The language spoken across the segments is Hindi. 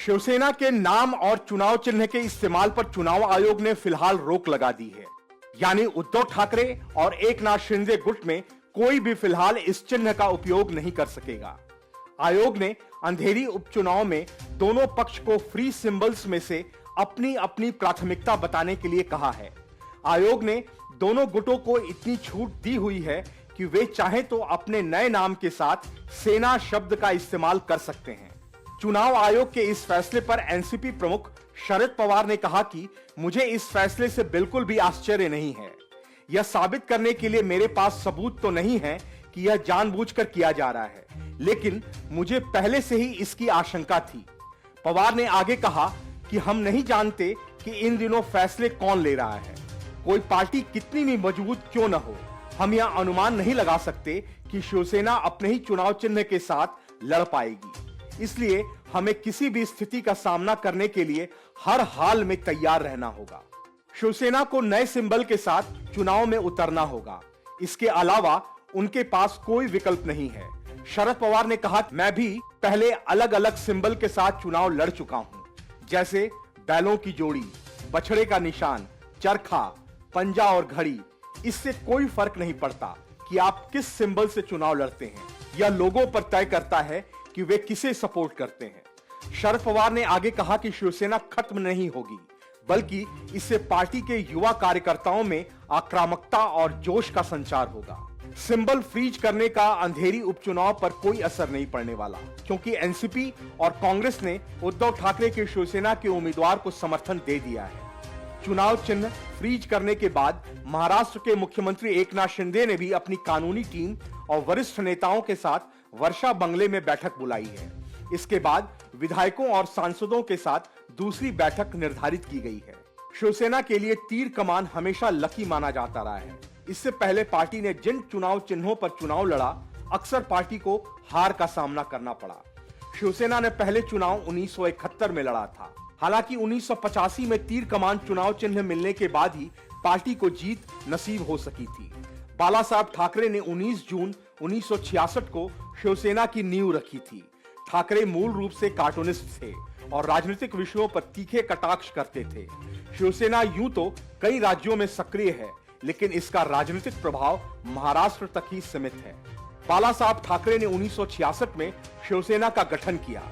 शिवसेना के नाम और चुनाव चिन्ह के इस्तेमाल पर चुनाव आयोग ने फिलहाल रोक लगा दी है। यानी उद्धव ठाकरे और एकनाथ शिंदे गुट में कोई भी फिलहाल इस चिन्ह का उपयोग नहीं कर सकेगा। आयोग ने अंधेरी उपचुनाव में दोनों पक्ष को फ्री सिंबल्स में से अपनी अपनी प्राथमिकता बताने के लिए कहा है। आयोग ने दोनों गुटों को इतनी छूट दी हुई है कि वे चाहे तो अपने नए नाम के साथ सेना शब्द का इस्तेमाल कर सकते हैं। चुनाव आयोग के इस फैसले पर एनसीपी प्रमुख शरद पवार ने कहा कि मुझे इस फैसले से बिल्कुल भी आश्चर्य नहीं है। यह साबित करने के लिए मेरे पास सबूत तो नहीं है कि यह जानबूझकर किया जा रहा है, लेकिन मुझे पहले से ही इसकी आशंका थी। पवार ने आगे कहा कि हम नहीं जानते कि इन दिनों फैसले कौन ले रहा है। कोई पार्टी कितनी भी मजबूत क्यों न हो, हम यह अनुमान नहीं लगा सकते कि शिवसेना अपने ही चुनाव चिन्ह के साथ लड़ पाएगी। इसलिए हमें किसी भी स्थिति का सामना करने के लिए हर हाल में तैयार रहना होगा। शिवसेना को नए सिंबल के साथ चुनाव में उतरना होगा। इसके अलावा उनके पास कोई विकल्प नहीं है। शरद पवार ने कहा, मैं भी पहले अलग अलग सिंबल के साथ चुनाव लड़ चुका हूं, जैसे बैलों की जोड़ी, बछड़े का निशान, चरखा, पंजा और घड़ी। इससे कोई फर्क नहीं पड़ता कि आप किस सिंबल से चुनाव लड़ते हैं। यह लोगों पर तय करता है कि वे किसे सपोर्ट करते हैं। शरद पवार ने आगे कहा कि शिवसेना खत्म नहीं होगी, बल्कि इससे पार्टी के युवा कार्यकर्ताओं में आक्रामकता और जोश का संचार होगा। सिंबल फ्रीज करने का अंधेरी उपचुनाव पर कोई असर नहीं पड़ने वाला, क्योंकि एनसीपी और कांग्रेस ने उद्धव ठाकरे के शिवसेना के उम्मीदवार को समर्थन दे दिया है। चुनाव चिन्ह फ्रीज करने के बाद महाराष्ट्र के मुख्यमंत्री एकनाथ शिंदे ने भी अपनी कानूनी टीम और वरिष्ठ नेताओं के साथ वर्षा बंगले में बैठक बुलाई है। इसके बाद विधायकों और सांसदों के साथ दूसरी बैठक निर्धारित की गई है। शिवसेना के लिए तीर कमान हमेशा लकी माना जाता रहा है। इससे पहले पार्टी ने जिन चुनाव चिन्हों पर चुनाव लड़ा, अक्सर पार्टी को हार का सामना करना पड़ा। शिवसेना ने पहले चुनाव 1971 में लड़ा था। हालांकि 1985 में तीर कमान चुनाव चिन्ह मिलने के बाद ही पार्टी को जीत नसीब हो सकी थी। बाला साहब ठाकरे ने 19 जून 1966 को शिवसेना की नींव रखी थी। ठाकरे मूल रूप से कार्टूनिस्ट थे और राजनीतिक विषयों पर तीखे कटाक्ष करते थे। शिवसेना यूं तो कई राज्यों में सक्रिय है, लेकिन इसका राजनीतिक प्रभाव महाराष्ट्र तक ही सीमित है। बाला साहब ठाकरे ने 1966 में शिवसेना का गठन किया।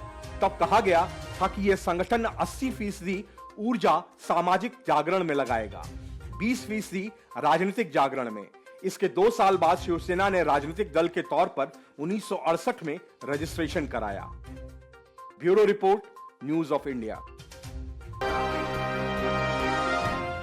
तब कहा गया था कि यह संगठन 80% ऊर्जा सामाजिक जागरण में लगाएगा, 20% राजनीतिक जागरण में। इसके 2 साल बाद शिवसेना ने राजनीतिक दल के तौर पर 1968 में रजिस्ट्रेशन कराया। Bureau report, news of India.